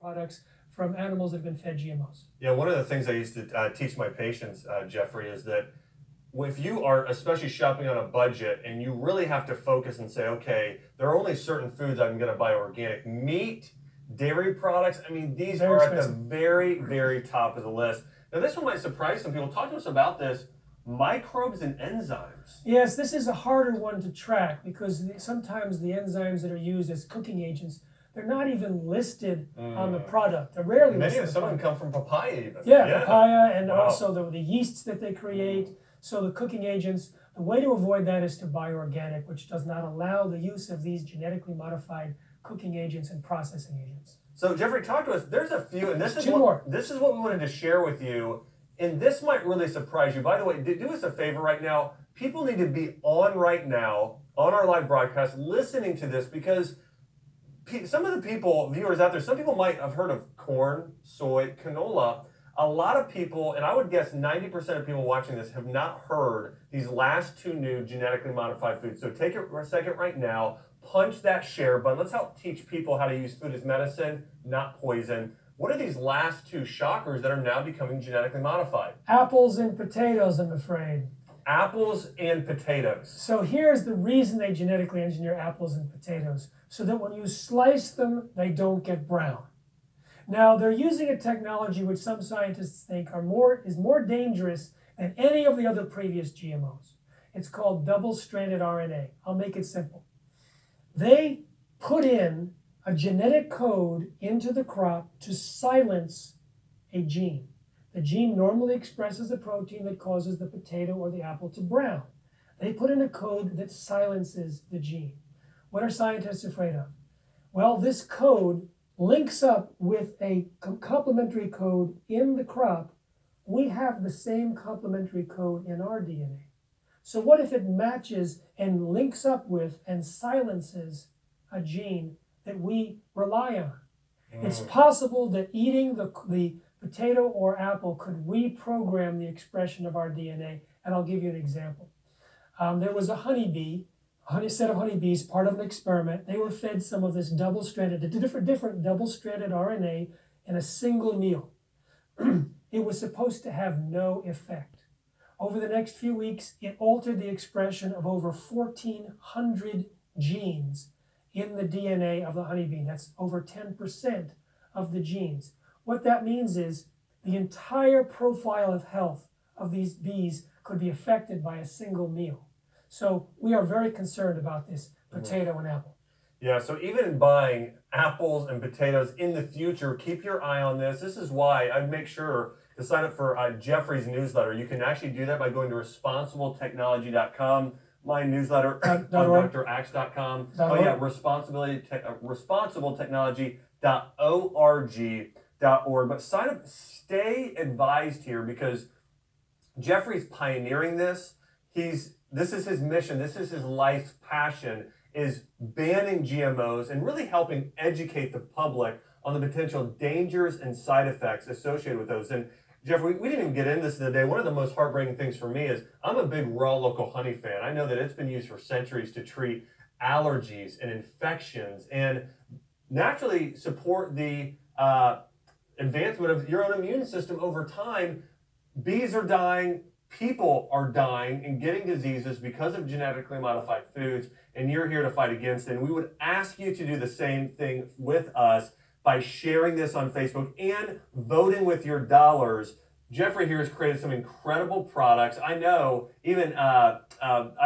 products from animals that have been fed GMOs. Yeah, one of the things I used to teach my patients, Jeffrey, is that if you are especially shopping on a budget and you really have to focus and say, okay, there are only certain foods I'm going to buy organic. Meat, dairy products, I mean, these Very are expensive. at the very, very top of the list. Now, this one might surprise some people. Talk to us about this. Microbes and enzymes. Yes, this is a harder one to track because sometimes the enzymes that are used as cooking agents, they're not even listed on the product. They're rarely listed. Some of them come from papaya even. Yeah, papaya, and Wow. also the yeasts that they create. So the cooking agents, the way to avoid that is to buy organic, which does not allow the use of these genetically modified cooking agents and processing agents. So Jeffrey, talk to us. There's a few, and this is Two more. This is what we wanted to share with you. And this might really surprise you. By the way, do us a favor right now. People need to be on right now, on our live broadcast, listening to this because some of the viewers out there, some people might have heard of corn, soy, canola. A lot of people, and I would guess 90% of people watching this have not heard these last two new genetically modified foods. So take a second right now, punch that share button. Let's help teach people how to use food as medicine, not poison. What are these last two shockers that are now becoming genetically modified? Apples and potatoes, I'm afraid. Apples and potatoes. So here's the reason they genetically engineer apples and potatoes, so that when you slice them, they don't get brown. Now, they're using a technology which some scientists think is more dangerous than any of the other previous GMOs. It's called double-stranded RNA. I'll make it simple. They put in a genetic code into the crop to silence a gene. The gene normally expresses a protein that causes the potato or the apple to brown. They put in a code that silences the gene. What are scientists afraid of? Well, this code links up with a complementary code in the crop. We have the same complementary code in our DNA. So what if it matches and links up with and silences a gene that we rely on? It's possible that eating the potato or apple could reprogram the expression of our DNA, and I'll give you an example. There was a set of honeybees, part of an experiment. They were fed some of this different double-stranded RNA in a single meal. It was supposed to have no effect. Over the next few weeks, it altered the expression of over 1,400 genes in the DNA of the honeybee. That's over 10% of the genes. What that means is the entire profile of health of these bees could be affected by a single meal. So we are very concerned about this potato and apple. Yeah, so even in buying apples and potatoes in the future, keep your eye on this. This is why I'd make sure to sign up for Jeffrey's newsletter. You can actually do that by going to responsibletechnology.com. My newsletter on draxe.com. Oh yeah, responsibletechnology.org. But sign up, stay advised here because Jeffrey's pioneering this. This is his mission. This is his life's passion, is banning GMOs and really helping educate the public on the potential dangers and side effects associated with those. And Jeffrey, we didn't even get into this today. One of the most heartbreaking things for me is I'm a big raw local honey fan. I know that it's been used for centuries to treat allergies and infections and naturally support the advancement of your own immune system over time. Bees are dying. People are dying and getting diseases because of genetically modified foods, and you're here to fight against it. And we would ask you to do the same thing with us by sharing this on Facebook and voting with your dollars. Jeffrey here has created some incredible products. I know even